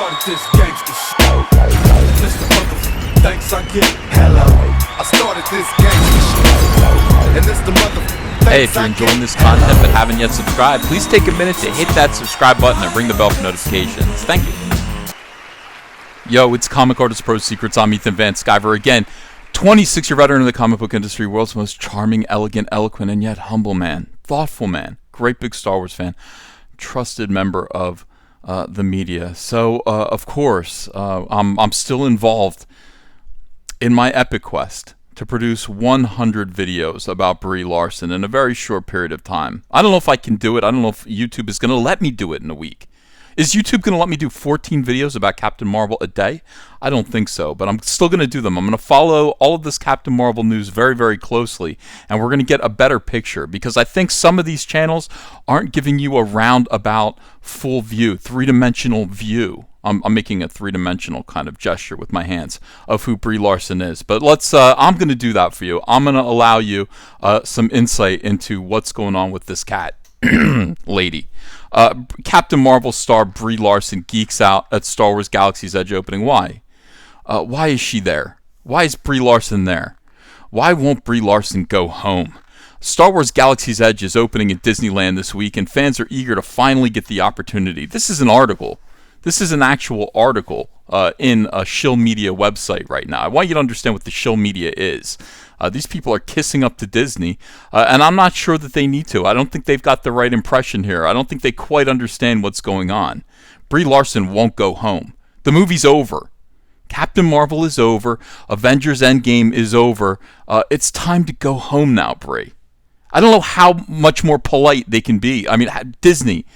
started this gangster shit. This the motherfucking thanks I get. Hello. I started this gangster shit. And this the motherfucking Hey, if you're enjoying this content but haven't yet subscribed, please take a minute to hit that subscribe button and ring the bell for notifications. Thank you. Yo, it's Comic Artist Pro Secrets. I'm Ethan Van Sciver again. 26-year veteran of the comic book industry, world's most charming, elegant, eloquent, and yet humble man. Thoughtful man. Great big Star Wars fan. Trusted member of the media. So, of course, I'm still involved in my epic quest to produce 100 videos about BRIE LARSON in a very short period of time. I don't know if I can do it. I don't know if YouTube is going to let me do it in a week. Is YouTube going to let me do 14 videos about Captain Marvel a day? I don't think so, but I'm still going to do them. I'm going to follow all of this Captain Marvel news very, very closely, and we're going to get a better picture, because I think some of these channels aren't giving you a roundabout, full view, three-dimensional view. I'm making a three-dimensional kind of gesture with my hands of who BRIE LARSON is. But I'm going to do that for you. I'm going to allow you some insight into what's going on with this cat lady. Captain Marvel star BRIE LARSON geeks out at Star Wars Galaxy's Edge opening. Why? Why is she there? Why is BRIE LARSON there? Why won't BRIE LARSON go home? Star Wars Galaxy's Edge is opening at Disneyland this week, and fans are eager to finally get the opportunity. This is an article. This is an actual article in a shill media website right now. I want you to understand what the shill media is. These people are kissing up to Disney, and I'm not sure that they need to. I don't think they've got the right impression here. I don't think they quite understand what's going on. BRIE LARSON won't go home. The movie's over. Captain Marvel is over. Avengers Endgame is over. It's time to go home now, BRIE. I don't know how much more polite they can be. I mean, Disney,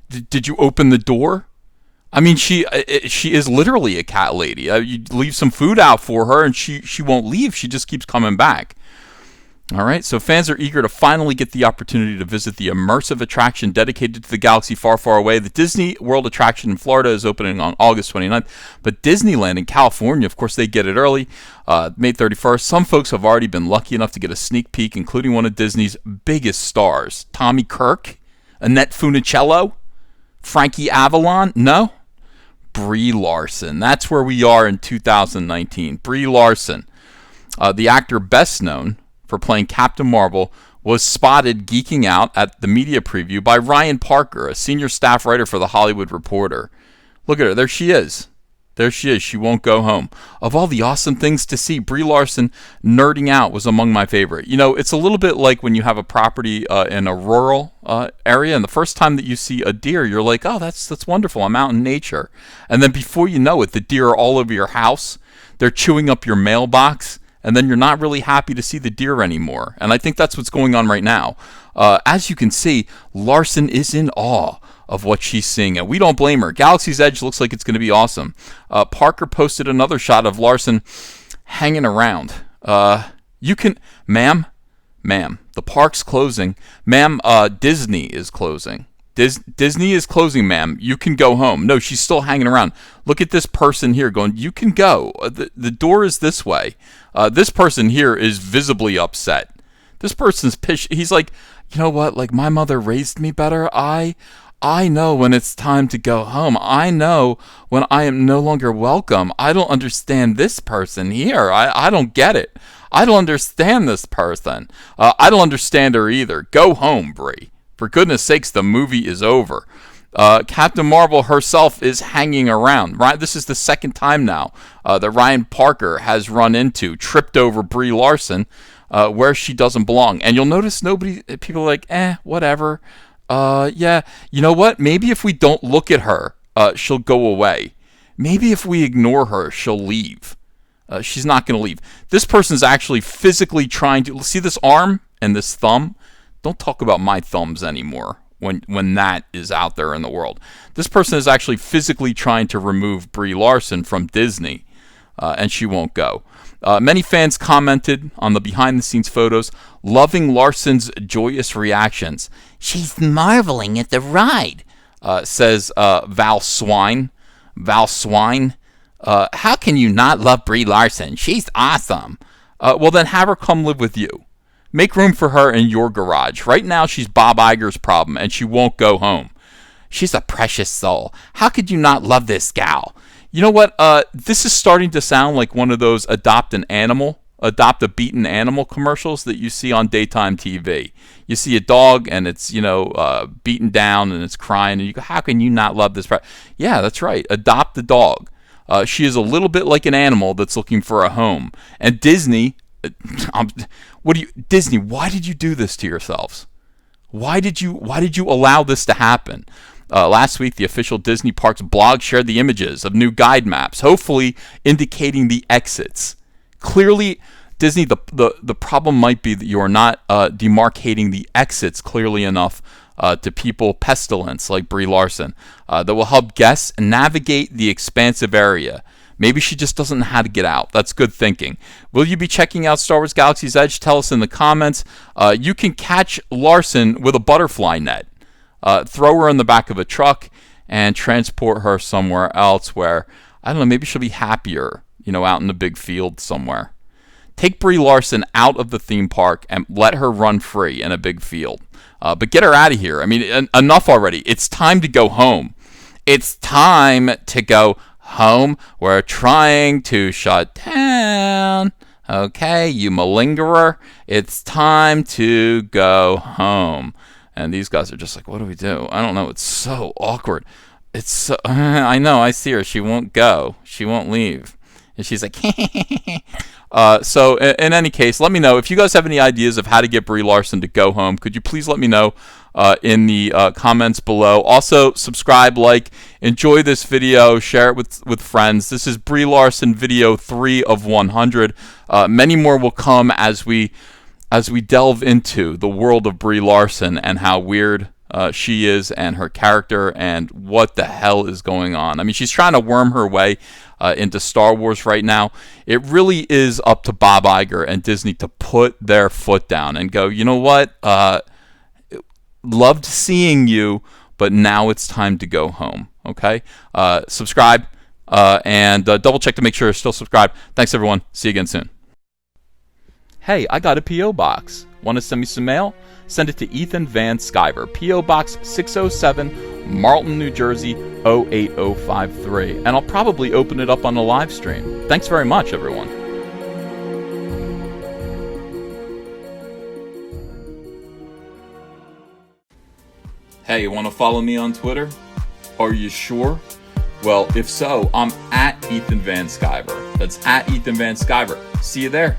did you open the door? I mean, she is literally a cat lady. You leave some food out for her, and she won't leave. She just keeps coming back. All right, so fans are eager to finally get the opportunity to visit the immersive attraction dedicated to the galaxy far, far away. The Disney World attraction in Florida is opening on August 29th, but Disneyland in California, of course, they get it early, May 31st. Some folks have already been lucky enough to get a sneak peek, including one of Disney's biggest stars, Tommy Kirk, Annette Funicello, Frankie Avalon. No? BRIE LARSON. That's where we are in 2019. BRIE LARSON, the actor best known for playing Captain Marvel, was spotted geeking out at the media preview by Ryan Parker, a senior staff writer for The Hollywood Reporter. Look at her. There she is. There she is. She won't go home. Of all the awesome things to see, BRIE LARSON nerding out was among my favorite. You know, it's a little bit like when you have a property in a rural area, and the first time that you see a deer, you're like, oh, that's wonderful. I'm out in nature. And then before you know it, the deer are all over your house. They're chewing up your mailbox, and then you're not really happy to see the deer anymore. And I think that's what's going on right now. As you can see, Larson is in awe of what she's seeing, and we don't blame her. Galaxy's Edge looks like it's going to be awesome. Parker posted another shot of Larson hanging around. You can, ma'am, the park's closing. Ma'am, Disney is closing. Disney is closing, ma'am. You can go home. No, she's still hanging around. Look at this person here going, you can go. The door is this way. This person here is visibly upset. This person's pissed. He's like, you know what? Like, my mother raised me better. I know when it's time to go home. I know when I am no longer welcome. I don't understand this person here. I don't get it. I don't understand this person. I don't understand her either. Go home, BRIE. For goodness sakes, the movie is over. Captain Marvel herself is hanging around. Right? This is the second time now that Ryan Parker has tripped over BRIE LARSON where she doesn't belong. And you'll notice people are like, whatever. Yeah, you know what? Maybe if we don't look at her, she'll go away. Maybe if we ignore her, she'll leave. She's not going to leave. This person's actually physically trying to... See this arm and this thumb? Don't talk about my thumbs anymore when that is out there in the world. This person is actually physically trying to remove BRIE LARSON from Disney, and she won't go. Many fans commented on the behind-the-scenes photos, loving Larson's joyous reactions. She's marveling at the ride, says Val Swine. Val Swine. How can you not love BRIE LARSON? She's awesome. Well, then have her come live with you. Make room for her in your garage. Right now, she's Bob Iger's problem, and she won't go home. She's a precious soul. How could you not love this gal? You know what? This is starting to sound like one of those adopt a beaten animal commercials that you see on daytime TV. You see a dog and it's, beaten down and it's crying, and you go, how can you not love this? Yeah, that's right. Adopt the dog. She is a little bit like an animal that's looking for a home. And Disney, Disney, why did you do this to yourselves? Why did you allow this to happen? Last week, the official Disney Parks blog shared the images of new guide maps, hopefully indicating the exits. Clearly, Disney, the problem might be that you are not demarcating the exits clearly enough to people pestilence like BRIE LARSON that will help guests navigate the expansive area. Maybe she just doesn't know how to get out. That's good thinking. Will you be checking out Star Wars Galaxy's Edge? Tell us in the comments. You can catch Larson with a butterfly net. Throw her in the back of a truck and transport her somewhere else where, I don't know, maybe she'll be happier, out in the big field somewhere. Take BRIE LARSON out of the theme park and let her run free in a big field. But get her out of here. I mean, enough already. It's time to go home. It's time to go home. We're trying to shut down. Okay, you malingerer. It's time to go home. And these guys are just like, what do we do? I don't know. It's so awkward. It's so, I know. I see her. She won't go. She won't leave. And she's like, so in any case, let me know if you guys have any ideas of how to get BRIE LARSON to go home. Could you please let me know in the comments below? Also, subscribe, enjoy this video, share it with friends. This is BRIE LARSON video 3 of 100. Many more will come as we delve into the world of BRIE LARSON and how weird she is and her character and what the hell is going on. I mean, she's trying to worm her way into Star Wars right now. It really is up to Bob Iger and Disney to put their foot down and go, you know what? Loved seeing you, but now it's time to go home. Okay? Subscribe and double check to make sure you're still subscribed. Thanks, everyone. See you again soon. Hey, I got a P.O. box. Want to send me some mail? Send it to Ethan Van Sciver, P.O. Box 607, Marlton, New Jersey, 08053. And I'll probably open it up on the live stream. Thanks very much, everyone. Hey, you want to follow me on Twitter? Are you sure? Well, if so, I'm at Ethan Van Sciver. That's at Ethan Van Sciver. See you there.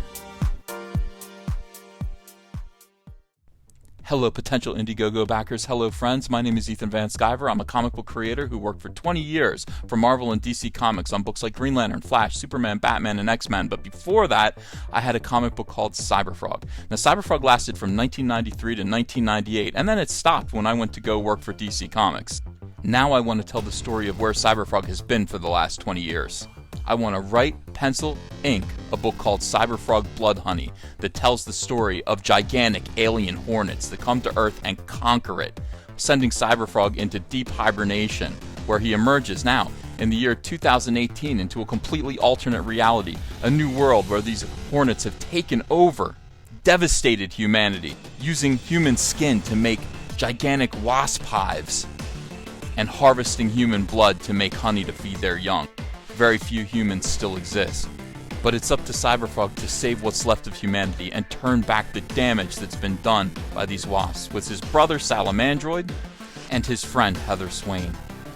Hello, potential Indiegogo backers. Hello, friends. My name is Ethan Van Sciver. I'm a comic book creator who worked for 20 years for Marvel and DC Comics on books like Green Lantern, Flash, Superman, Batman, and X-Men. But before that, I had a comic book called Cyberfrog. Now, Cyberfrog lasted from 1993 to 1998, and then it stopped when I went to go work for DC Comics. Now I want to tell the story of where Cyberfrog has been for the last 20 years. I want to write, pencil, ink a book called Cyberfrog Blood Honey that tells the story of gigantic alien hornets that come to Earth and conquer it, sending Cyberfrog into deep hibernation, where he emerges now in the year 2018 into a completely alternate reality, a new world where these hornets have taken over, devastated humanity, using human skin to make gigantic wasp hives, and harvesting human blood to make honey to feed their young. Very few humans still exist. But it's up to Cyberfrog to save what's left of humanity and turn back the damage that's been done by these wasps with his brother Salamandroid and his friend Heather Swain.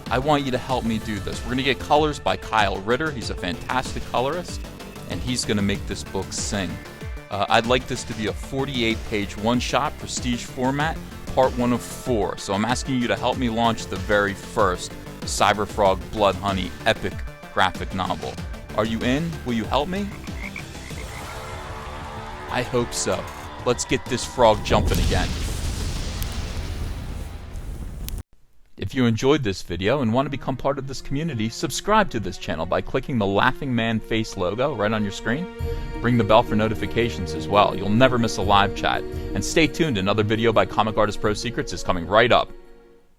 I want you to help me do this. We're going to get colors by Kyle Ritter. He's a fantastic colorist, and he's going to make this book sing. I'd like this to be a 48-page one-shot prestige format, part 1 of 4. So I'm asking you to help me launch the very first Cyberfrog Blood Honey epic graphic novel. Are you in? Will you help me? I hope so. Let's get this frog jumping again. If you enjoyed this video and want to become part of this community, subscribe to this channel by clicking the Laughing Man face logo right on your screen. Ring the bell for notifications as well. You'll never miss a live chat. And stay tuned, another video by Comic Artist Pro Secrets is coming right up.